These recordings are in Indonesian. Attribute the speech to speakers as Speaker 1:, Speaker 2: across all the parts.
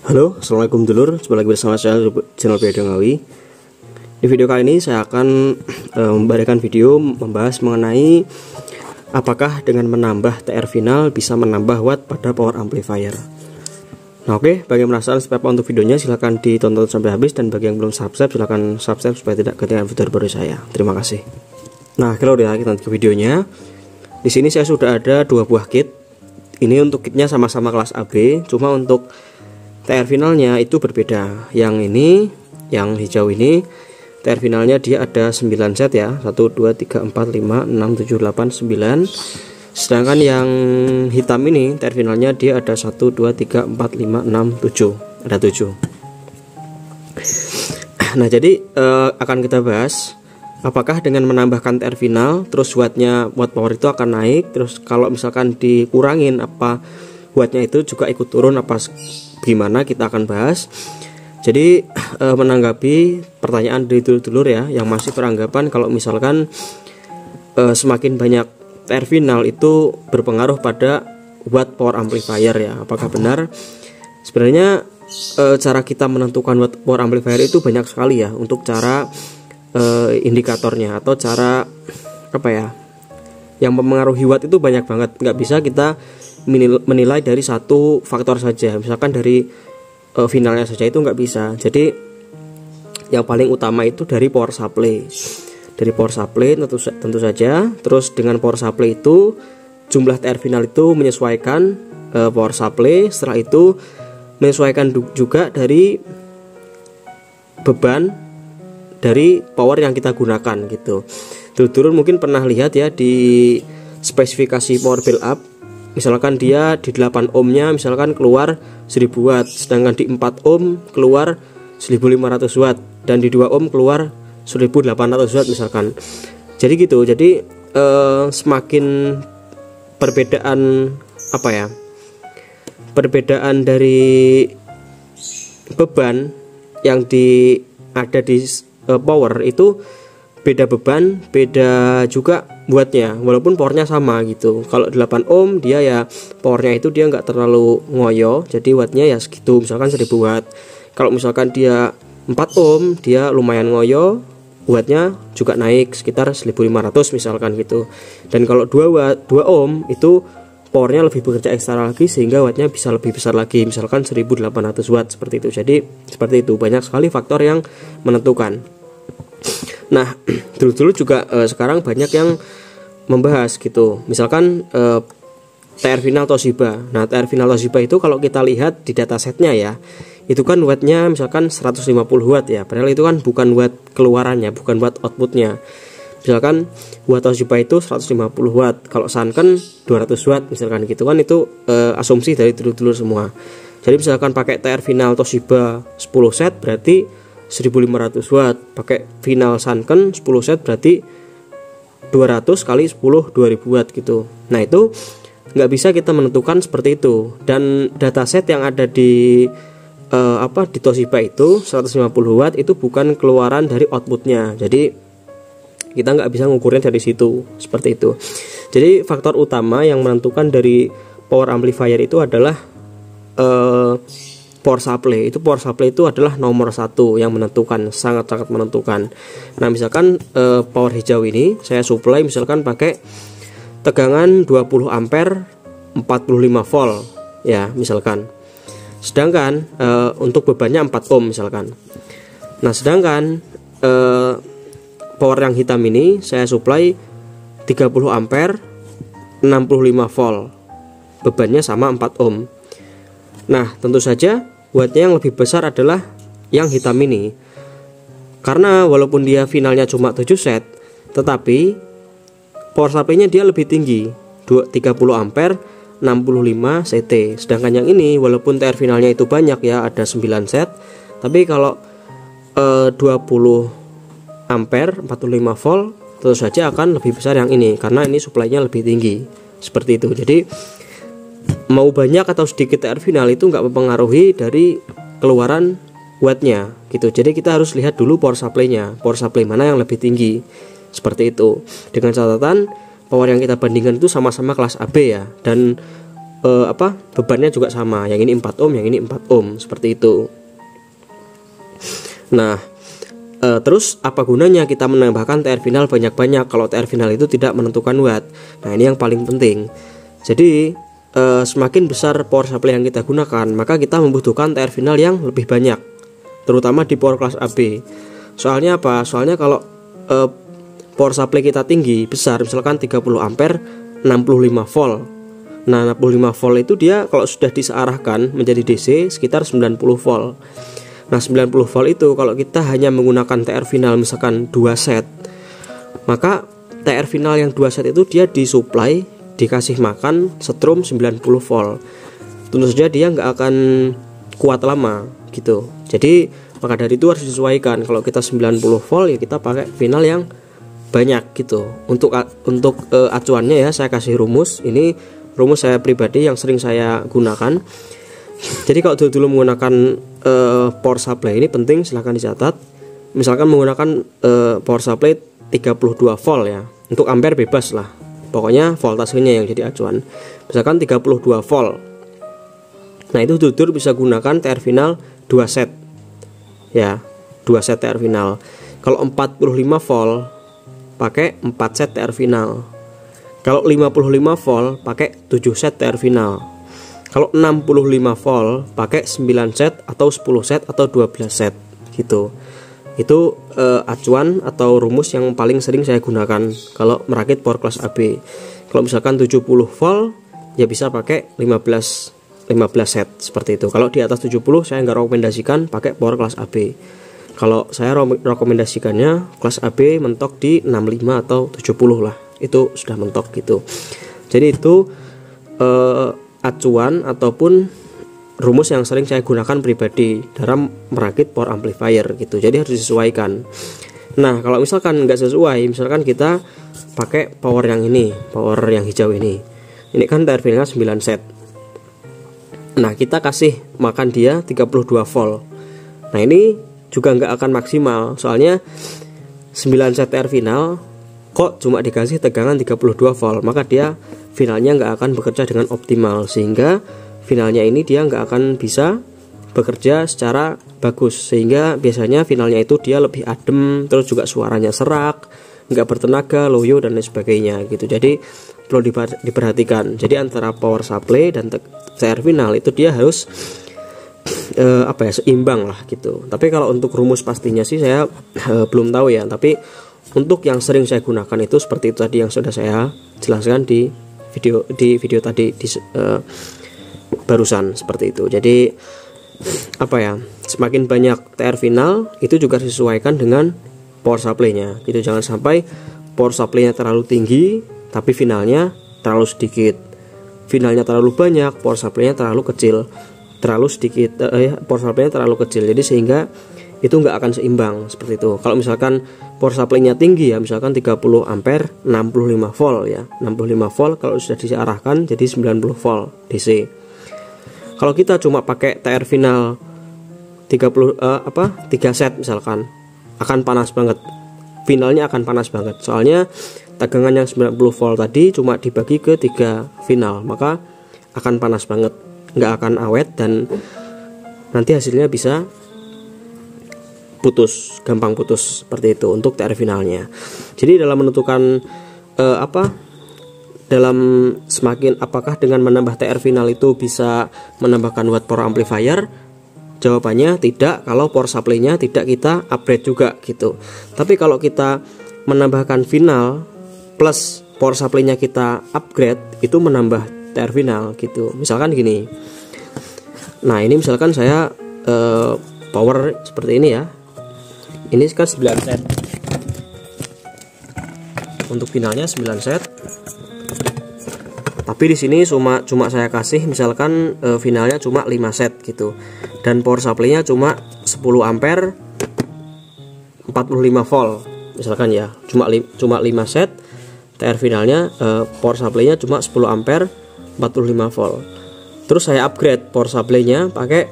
Speaker 1: Halo, assalamualaikum dulur. Jumpa lagi bersama saya di channel Beda Ngawi. Di video kali ini saya akan memberikan video membahas mengenai apakah dengan menambah TR final bisa menambah watt pada power amplifier. Nah, oke, bagi yang penasaran seperti apa untuk videonya silahkan ditonton sampai habis, dan bagi yang belum subscribe silahkan subscribe supaya tidak ketinggalan video terbaru saya. Terima kasih. Nah, kalau udah kita lanjut ke videonya. Di sini saya sudah ada dua buah kit. Ini untuk kitnya sama-sama kelas AB, cuma untuk TR finalnya itu berbeda. Yang ini, yang hijau ini, TR finalnya dia ada 9 set ya. 1, 2, 3, 4, 5, 6, 7, 8, 9. Sedangkan yang hitam ini TR finalnya dia ada 1, 2, 3, 4, 5, 6, 7. Ada 7. Nah, jadi akan kita bahas apakah dengan menambahkan TR final terus watt power itu akan naik. Terus kalau misalkan dikurangin, apa wattnya itu juga ikut turun apa gimana, kita akan bahas. Jadi menanggapi pertanyaan dari dulur-dulur ya yang masih beranggapan kalau misalkan semakin banyak TR final itu berpengaruh pada watt power amplifier ya, apakah benar? Sebenarnya cara kita menentukan watt power amplifier itu banyak sekali ya, untuk cara indikatornya atau cara apa ya yang mempengaruhi watt itu banyak banget. Nggak bisa kita menilai dari satu faktor saja, misalkan dari finalnya saja itu nggak bisa. Jadi yang paling utama itu dari power supply. Dari power supply tentu saja. Terus dengan power supply itu jumlah TR final itu menyesuaikan power supply. Setelah itu menyesuaikan juga dari beban dari power yang kita gunakan gitu. Dulur-dulur mungkin pernah lihat ya di spesifikasi power build up, misalkan dia di 8 ohmnya misalkan keluar 1000 watt, sedangkan di 4 ohm keluar 1500 watt, dan di 2 ohm keluar 1800 watt misalkan. Jadi gitu. Jadi semakin perbedaan apa ya, perbedaan dari beban yang ada di power itu beda beban, beda juga buatnya, walaupun powernya sama gitu. Kalau 8 ohm dia ya powernya itu dia nggak terlalu ngoyo, jadi wattnya ya segitu, misalkan 1000 watt. Kalau misalkan dia 4 ohm dia lumayan ngoyo, wattnya juga naik sekitar 1500 misalkan gitu. Dan kalau 2 ohm itu powernya lebih bekerja ekstra lagi sehingga wattnya bisa lebih besar lagi, misalkan 1800 watt seperti itu. Jadi seperti itu, banyak sekali faktor yang menentukan. Nah, dulu juga sekarang banyak yang membahas gitu, misalkan TR final Toshiba. Nah, TR final Toshiba itu kalau kita lihat di datasetnya ya, itu kan wattnya misalkan 150 watt ya, padahal itu kan bukan watt keluarannya, bukan watt outputnya. Misalkan watt Toshiba itu 150 watt, kalau Sanken 200 watt misalkan gitu kan, itu asumsi dari dulur-dulur semua. Jadi misalkan pakai TR final Toshiba 10 set berarti 1500 watt, pakai final Sanken 10 set berarti 200 kali 10 2000 watt gitu. Nah, itu nggak bisa kita menentukan seperti itu. Dan dataset yang ada di di Toshiba itu 150 watt itu bukan keluaran dari outputnya, jadi kita nggak bisa ngukurnya dari situ, seperti itu. Jadi faktor utama yang menentukan dari power amplifier itu adalah power supply. Itu power supply itu adalah nomor 1 yang menentukan, sangat-sangat menentukan. Nah, misalkan power hijau ini saya supply misalkan pakai tegangan 20 ampere 45 volt ya misalkan. Sedangkan untuk bebannya 4 ohm misalkan. Nah, sedangkan power yang hitam ini saya supply 30 ampere 65 volt, bebannya sama 4 ohm. Nah, tentu saja wattnya yang lebih besar adalah yang hitam ini, karena walaupun dia finalnya cuma 7 set, tetapi power supply-nya dia lebih tinggi, 30 ampere 65 CT. Sedangkan yang ini walaupun TR finalnya itu banyak ya, ada 9 set, tapi kalau 20 ampere 45 volt tentu saja akan lebih besar yang ini, karena ini supply-nya lebih tinggi. Seperti itu. Jadi mau banyak atau sedikit TR final itu nggak mempengaruhi dari keluaran wattnya gitu. Jadi kita harus lihat dulu power supply-nya, power supply mana yang lebih tinggi, seperti itu. Dengan catatan power yang kita bandingkan itu sama-sama kelas AB ya, dan bebannya juga sama, yang ini 4 ohm, yang ini 4 ohm, seperti itu. Nah, terus apa gunanya kita menambahkan TR final banyak-banyak kalau TR final itu tidak menentukan watt? Nah, ini yang paling penting. Jadi semakin besar power supply yang kita gunakan, maka kita membutuhkan TR final yang lebih banyak, terutama di power kelas AB. Soalnya apa? Soalnya kalau power supply kita tinggi, besar, misalkan 30 ampere 65 volt. Nah, 65 volt itu dia kalau sudah disearahkan menjadi DC sekitar 90 volt. Nah, 90 volt itu kalau kita hanya menggunakan TR final misalkan 2 set, maka TR final yang 2 set itu dia disuplai, dikasih makan setrum 90 volt. Tentu saja dia nggak akan kuat lama gitu. Jadi maka dari itu harus disesuaikan. Kalau kita 90 volt ya kita pakai final yang banyak gitu. Untuk acuannya ya saya kasih rumus. Ini rumus saya pribadi yang sering saya gunakan. Jadi kalau dulu menggunakan power supply ini penting, silahkan dicatat. Misalkan menggunakan power supply 32 volt ya. Untuk ampere bebas lah. Pokoknya voltasenya yang jadi acuan. Misalkan 32 volt. Nah, itu dulu bisa gunakan TR final 2 set. Ya, 2 set TR final. Kalau 45 volt pakai 4 set TR final. Kalau 55 volt pakai 7 set TR final. Kalau 65 volt pakai 9 set atau 10 set atau 12 set gitu. Itu acuan atau rumus yang paling sering saya gunakan kalau merakit power kelas AB. Kalau misalkan 70 volt ya bisa pakai 15 set seperti itu. Kalau di atas 70 saya nggak rekomendasikan pakai power kelas AB. Kalau saya rekomendasikannya kelas AB mentok di 65 atau 70 lah. Itu sudah mentok gitu. Jadi itu acuan ataupun rumus yang sering saya gunakan pribadi dalam merakit power amplifier gitu. Jadi harus disesuaikan. Nah, kalau misalkan nggak sesuai, misalkan kita pakai power yang ini, power yang hijau ini. Ini kan TR finalnya 9 set. Nah, kita kasih makan dia 32 volt. Nah, ini juga nggak akan maksimal. Soalnya 9 set TR final kok cuma dikasih tegangan 32 volt, maka dia finalnya nggak akan bekerja dengan optimal, sehingga finalnya ini dia nggak akan bisa bekerja secara bagus, sehingga biasanya finalnya itu dia lebih adem, terus juga suaranya serak, nggak bertenaga, loyo dan lain sebagainya gitu. Jadi perlu diperhatikan. Jadi antara power supply dan TR final itu dia harus seimbang lah gitu. Tapi kalau untuk rumus pastinya sih saya belum tahu ya. Tapi untuk yang sering saya gunakan itu seperti itu tadi yang sudah saya jelaskan di video tadi barusan seperti itu. Jadi semakin banyak TR final itu juga disesuaikan dengan power supply-nya gitu. Jangan sampai power supply-nya terlalu tinggi tapi finalnya terlalu sedikit, finalnya terlalu banyak, power supply-nya terlalu kecil, terlalu sedikit, power supply-nya terlalu kecil. Jadi sehingga itu nggak akan seimbang seperti itu. Kalau misalkan power supply-nya tinggi ya, misalkan 30 ampere 65 volt ya. 65 volt kalau sudah diarahkan jadi 90 volt DC. Kalau kita cuma pakai TR final 3 set misalkan, akan panas banget. Finalnya akan panas banget. Soalnya tegangan yang 90 volt tadi cuma dibagi ke 3 final, maka akan panas banget, nggak akan awet dan nanti hasilnya bisa putus, gampang putus seperti itu untuk TR finalnya. Jadi dalam menentukan dalam semakin apakah dengan menambah TR final itu bisa menambahkan watt power amplifier? Jawabannya tidak, kalau power supply-nya tidak kita upgrade juga gitu. Tapi kalau kita menambahkan final plus power supply-nya kita upgrade, itu menambah TR final gitu. Misalkan gini. Nah, ini misalkan saya power seperti ini ya. Ini kan 9 set. Untuk finalnya 9 set. Tapi di sini cuma saya kasih misalkan finalnya cuma 5 set gitu. Dan power supply-nya cuma 10 ampere 45 volt. Misalkan ya, cuma 5 set. TR finalnya power supply-nya cuma 10 ampere 45 volt. Terus saya upgrade power supply-nya pakai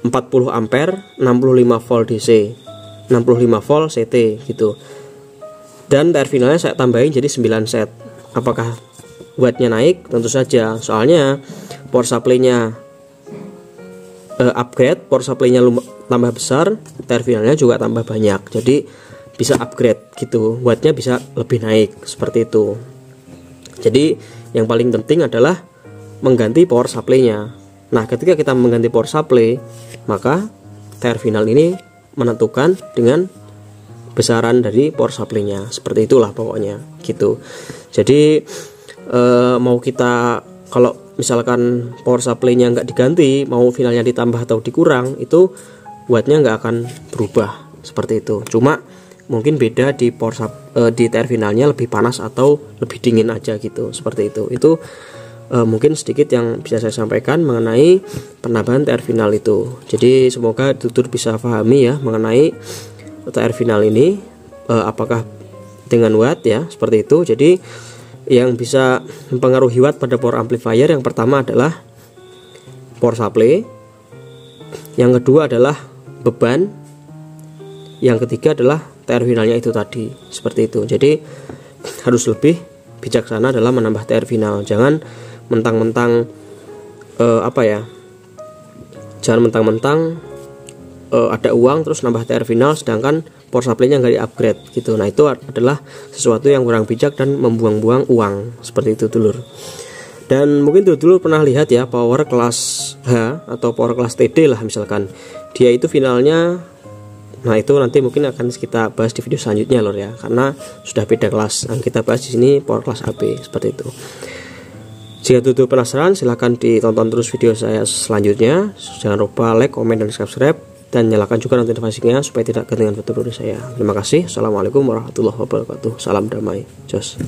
Speaker 1: 40 ampere 65 volt DC. 65 volt CT gitu. Dan TR finalnya saya tambahin jadi 9 set. Apakah wattnya naik? Tentu saja, soalnya power supply-nya upgrade, power supply-nya tambah besar, terminalnya juga tambah banyak, jadi bisa upgrade gitu, wattnya bisa lebih naik seperti itu. Jadi yang paling penting adalah mengganti power supply-nya. Nah, ketika kita mengganti power supply, maka terminal ini menentukan dengan besaran dari power supply-nya. Seperti itulah pokoknya gitu. Jadi mau kita, kalau misalkan power supply-nya nggak diganti, mau finalnya ditambah atau dikurang, itu wattnya nggak akan berubah seperti itu. Cuma mungkin beda di di terminalnya lebih panas atau lebih dingin aja gitu, seperti itu. Itu mungkin sedikit yang bisa saya sampaikan mengenai penambahan terminal itu. Jadi semoga tutur bisa pahami ya mengenai terminal ini, apakah dengan watt ya, seperti itu. Jadi yang bisa mempengaruhi watt pada power amplifier, yang pertama adalah power supply, yang kedua adalah beban, yang ketiga adalah terminalnya itu tadi, seperti itu. Jadi harus lebih bijaksana dalam menambah terminal. Jangan mentang-mentang jangan mentang-mentang ada uang terus nambah terminal sedangkan power supply-nya nggak di-upgrade gitu. Nah, itu adalah sesuatu yang kurang bijak dan membuang-buang uang, seperti itu dulur. Dan mungkin dulu pernah lihat ya power kelas H atau power kelas TD lah misalkan, dia itu finalnya, nah itu nanti mungkin akan kita bahas di video selanjutnya lor ya, karena sudah beda kelas. Yang kita bahas di sini power kelas AB, seperti itu. Jika tutur penasaran, silahkan ditonton terus video saya selanjutnya. Jangan lupa like, komen, dan subscribe, dan nyalakan juga notifikasinya supaya tidak ketinggalan video dari saya. Terima kasih. Assalamualaikum warahmatullahi wabarakatuh. Salam damai. Jos.